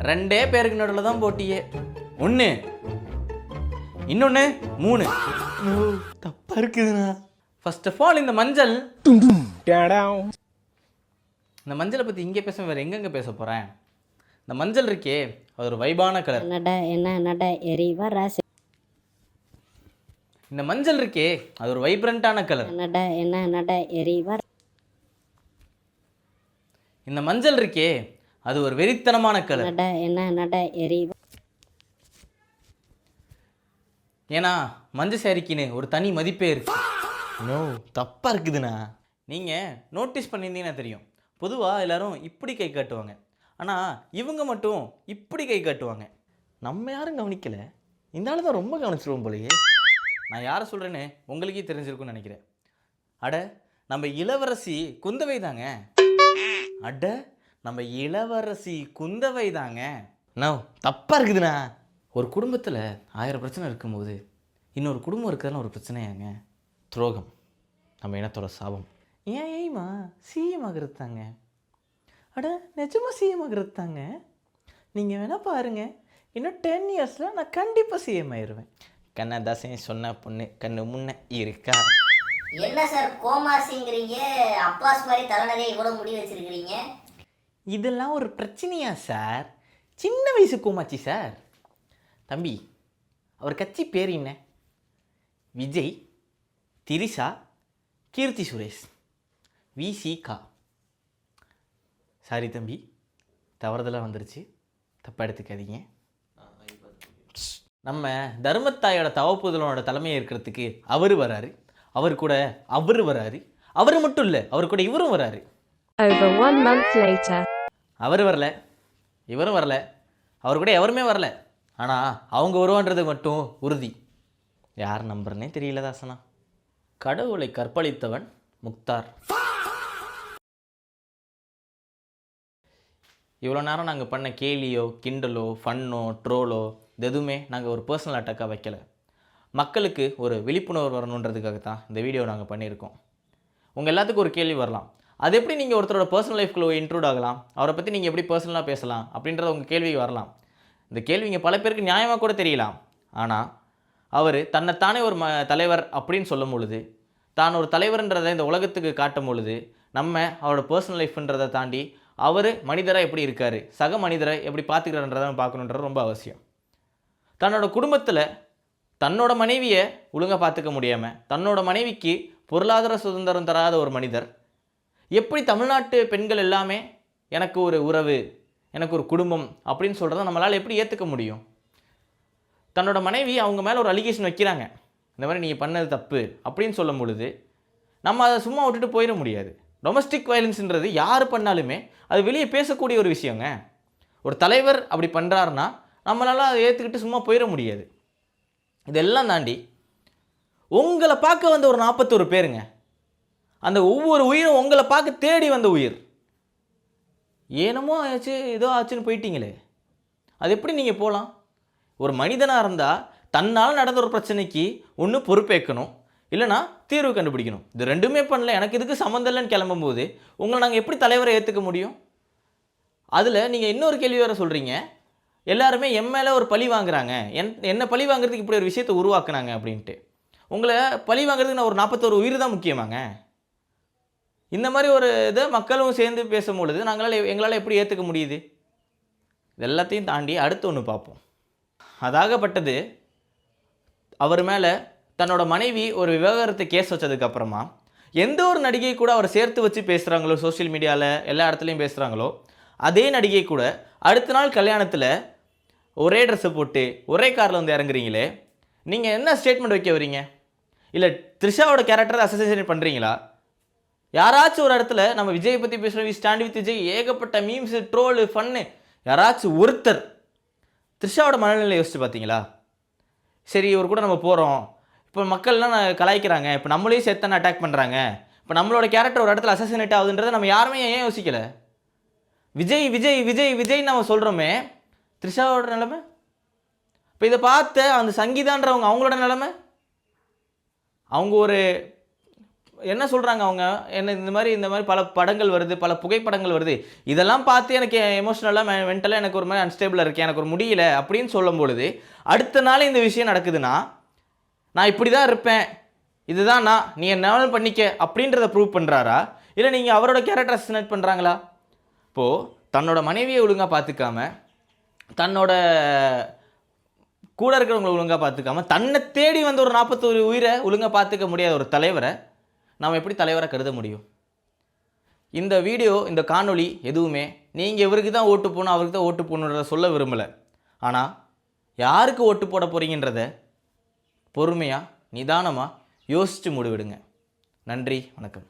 2 பேருக்கு நடுவில் தான் போட்டியே. 1 இன்னொன்று 3. தப்பா இருக்குதுண்ணா. ஃபர்ஸ்ட் ஆஃப் ஆல் இந்த மஞ்சள், இந்த மஞ்சளை பற்றி இங்கே பேச வேறு எங்கெங்கே பேச போகிறேன். இந்த மஞ்சள் இருக்கே, அது ஒரு வைபான கலர். இந்த மஞ்சள் இருக்கே, அது ஒரு வைப்ரண்டான கலர். இந்த மஞ்சள் இருக்கே, அது ஒரு வெறித்தனமான கலர். ஏன்னா மஞ்சள் சாரிக்குன்னு ஒரு தனி மதிப்பே இருக்கு. நோ, தப்பாக இருக்குதுண்ணா. நீங்கள் நோட்டீஸ் பண்ணியிருந்தீங்கன்னா தெரியும், பொதுவாக எல்லாரும் இப்படி கை காட்டுவாங்க, ஆனால் இவங்க மட்டும் இப்படி கை காட்டுவாங்க. நம்ம யாரும் கவனிக்கலை, இந்த ஆள் தான் ரொம்ப கவனிச்சிருவோம் போலயே. நான் யாரை சொல்கிறேன்னு உங்களுக்கே தெரிஞ்சிருக்குன்னு நினைக்கிறேன். அட, நம்ம இளவரசி குந்தவை தாங்க. அட, நம்ம இளவரசி குந்தவை தாங்க. நோ, தப்பாக இருக்குதுண்ணா. ஒரு குடும்பத்தில் 1000 பிரச்சனை இருக்கும்போது இன்னொரு குடும்பம் இருக்கிறதுலாம் ஒரு பிரச்சனையாங்க. துரோகம் நம்ம இனத்தோட சாபம். ஏன் ஏய்மா சிஎம் ஆகிறது தாங்க. அட, நிஜமாக சிஎம் ஆகிறது தாங்க. நீங்கள் வேணால் பாருங்கள், இன்னும் 10 இயர்ஸில் நான் கண்டிப்பாக சிஎம் ஆயிடுவேன். கண்ணதாசன் சொன்ன பொண்ணு கண்ணு முன்ன இருக்கா? என்ன சார் கோமாசிங்கிறீங்க, அப்பாஸ் மாதிரி தலைநரையை கூட முடி வச்சிருக்கிறீங்க. இதெல்லாம் ஒரு பிரச்சனையா சார்? சின்ன வயசு கோமாச்சி சார். தம்பி, அவர் கட்சி பேர் என்ன? விஜய், திரிஷா, கீர்த்தி சுரேஷ், விசிகா. சாரி தம்பி, தவறுதலாக வந்துருச்சு, தப்பாக எடுத்துக்காதீங்க. நம்ம தர்மத்தாயோட தவப்புதலோட தலைமையை இருக்கிறதுக்கு அவர் வராரு, அவர் கூட அவர் வராரு, அவர் மட்டும் இல்லை, அவர் கூட இவரும் வராரு. Over 1 month later. அவர் வரல, இவரும் வரல, அவர் கூட எவருமே வரல. ஆனால் அவங்க வருவான்றது மட்டும் உறுதி. யார் நம்புறனே தெரியல தாசனா. கடவுளை கற்பழித்தவன் முக்தார். இவ்வளோ நேரம் நாங்கள் பண்ண கேலியோ கிண்டலோ ஃபன்னோ ட்ரோலோ எதுவுமே நாங்கள் ஒரு பர்சனல் அட்டாக்காக வைக்கலை. மக்களுக்கு ஒரு விழிப்புணர்வு வரணுன்றதுக்காக தான் இந்த வீடியோ நாங்கள் பண்ணியிருக்கோம். உங்கள் எல்லாத்துக்கும் ஒரு கேள்வி வரலாம், அது எப்படி நீங்கள் ஒருத்தரோட பர்சனல் லைஃப்குள்ளே இன்ட்ரூட் ஆகலாம், அவரை பற்றி நீங்கள் எப்படி பர்சனலாக பேசலாம் அப்படின்றத உங்கள் கேள்வி வரலாம். இந்த கேள்விங்க பல பேருக்கு நியாயமாக கூட தெரியலாம். ஆனால் அவர் தன்னைத்தானே ஒரு தலைவர் அப்படின்னு சொல்லும் பொழுது, தான் ஒரு தலைவர்ன்றதை இந்த உலகத்துக்கு காட்டும் பொழுது, நம்ம அவரோட பர்சனல் லைஃப்ன்றதை தாண்டி அவர் மனிதராக எப்படி இருக்கார், சக மனிதரை எப்படி பார்த்துக்கிறான்றதை பார்க்கணுன்றது ரொம்ப அவசியம். தன்னோட குடும்பத்தில் தன்னோட மனைவியை ஒழுங்காக பார்த்துக்க முடியாமல், தன்னோட மனைவிக்கு பொருளாதார சுதந்திரம் தராத ஒரு மனிதர் எப்படி தமிழ்நாட்டு பெண்கள் எல்லாமே எனக்கு ஒரு உறவு, எனக்கு ஒரு குடும்பம் அப்படின்னு சொல்கிறத நம்மளால் எப்படி ஏற்றுக்க முடியும்? தன்னோட மனைவி அவங்க மேலே ஒரு அலிகேஷன் வைக்கிறாங்க, இந்த மாதிரி நீங்கள் பண்ணது தப்பு அப்படின்னு சொல்லும் பொழுது நம்ம அதை சும்மா விட்டுட்டு போயிட முடியாது. டொமஸ்டிக் வயலன்ஸுன்றது யார் பண்ணாலுமே அது வெளியே பேசக்கூடிய ஒரு விஷயங்க. ஒரு தலைவர் அப்படி பண்ணுறாருன்னா நம்மளால் அதை ஏற்றுக்கிட்டு சும்மா போயிட முடியாது. இதெல்லாம் தாண்டி உங்களை பார்க்க வந்த ஒரு 41 பேருங்க, அந்த ஒவ்வொரு உயிரும் உங்களை பார்க்க தேடி வந்த உயிர். ஏனமோ ஆச்சு ஏதோ ஆச்சுன்னு போயிட்டீங்களே, அது எப்படி நீங்கள் போகலாம்? ஒரு மனிதனாக இருந்தால் தன்னால் நடந்த ஒரு பிரச்சனைக்கு ஒன்று பொறுப்பேற்கணும், இல்லைனா தீர்வு கண்டுபிடிக்கணும். இது ரெண்டுமே பண்ணல, எனக்கு இதுக்கு சம்மந்தம் இல்லைன்னு கிளம்பும்போது உங்களை நாங்கள் எப்படி தலைவரை ஏற்றுக்க முடியும்? அதில் நீங்கள் இன்னொரு கேள்வி வேறு சொல்கிறீங்க, எல்லாருமே என் மேலே ஒரு பழி வாங்குறாங்க, என்ன பழி வாங்குறதுக்கு இப்படி ஒரு விஷயத்தை உருவாக்குனாங்க அப்படின்ட்டு. உங்களை பழி வாங்குறதுக்கு நான் ஒரு 41 உயிர் தான் முக்கியமாங்க? இந்த மாதிரி ஒரு இதை மக்களும் சேர்ந்து பேசும்பொழுது எங்களால் எப்படி ஏற்றுக்க முடியுது? இது எல்லாத்தையும் தாண்டி அடுத்து ஒன்று பார்ப்போம். அதாகப்பட்டது, அவர் மேலே தன்னோட மனைவி ஒரு விவாகரத்து கேஸ் வச்சதுக்கப்புறமா எந்த ஒரு நடிகை கூட அவரை சேர்த்து வச்சு பேசுகிறாங்களோ, சோஷியல் மீடியாவில் எல்லா இடத்துலையும் பேசுகிறாங்களோ, அதே நடிகை கூட அடுத்த நாள் கல்யாணத்தில் ஒரே ட்ரெஸ்ஸை போட்டு ஒரே காரில் வந்து இறங்குறீங்களே, நீங்கள் என்ன ஸ்டேட்மெண்ட் வைக்க வரீங்க? இல்லை த்ரிஷாவோட கேரக்டரை அசோசியேட் பண்ணுறீங்களா? யாராச்சும் ஒரு இடத்துல நம்ம விஜயை பற்றி பேசுகிறோம், வி ஸ்டாண்ட் வித் விஜய், ஏகப்பட்ட மீம்ஸு ட்ரோலு ஃபன்னு, யாராச்சும் ஒருத்தர் த்ரிஷாவோட மனநிலை யோசிச்சு பார்த்தீங்களா? சரி, இவர் கூட நம்ம போகிறோம், இப்போ மக்கள்லாம் கலாய்க்கிறாங்க, இப்போ நம்மளையும் சேர்த்தானே அட்டாக் பண்ணுறாங்க, இப்போ நம்மளோட கேரக்டர் ஒரு இடத்துல அசசினேட் ஆகுதுன்றதை நம்ம யாருமே ஏன் யோசிக்கலை? விஜய் விஜய் விஜய் விஜய்ன்னு நம்ம சொல்கிறோமே, த்ரிஷாவோட நிலைமை? இப்போ இதை பார்த்த அந்த சங்கீதான்றவங்க அவங்களோட நிலைமை? அவங்க ஒரு என்ன சொல்கிறாங்க அவங்க, என்ன இந்த மாதிரி பல படங்கள் வருது, பல புகைப்படங்கள் வருது, இதெல்லாம் பார்த்து எனக்கு எமோஷ்னலாக மென்டலாக எனக்கு ஒரு மாதிரி அன்ஸ்டேபிளாக இருக்கேன், எனக்கு ஒரு முடியல அப்படின்னு சொல்லும் பொழுது அடுத்த நாள் இந்த விஷயம் நடக்குதுன்னா நான் இப்படி தான் இருப்பேன், இதுதான் நான், நீ என்ன பண்ணிக்க அப்படின்றத ப்ரூவ் பண்ணுறாரா, இல்லை நீங்கள் அவரோட கேரக்டர் அசசினேட் பண்ணுறாங்களா? இப்போது தன்னோட மனைவியை ஒழுங்காக பார்த்துக்காம, தன்னோட கூட இருக்கிறவங்களை ஒழுங்காக பார்த்துக்காம, தன்னை தேடி வந்து ஒரு 41 உயிரை ஒழுங்காக பார்த்துக்க முடியாத ஒரு தலைவரை நாம் எப்படி தலைவராக கருத முடியும்? இந்த வீடியோ, இந்த காணொளி எதுவுமே நீங்கள் இவருக்கு தான் ஓட்டு போகணும், அவருக்கு தான் ஓட்டு போகணுன்றத சொல்ல விரும்பலை. ஆனால் யாருக்கு ஓட்டு போட போகிறீங்கன்றத பொறுமையாக நிதானமாக யோசித்து முடிவெடுங்க. நன்றி, வணக்கம்.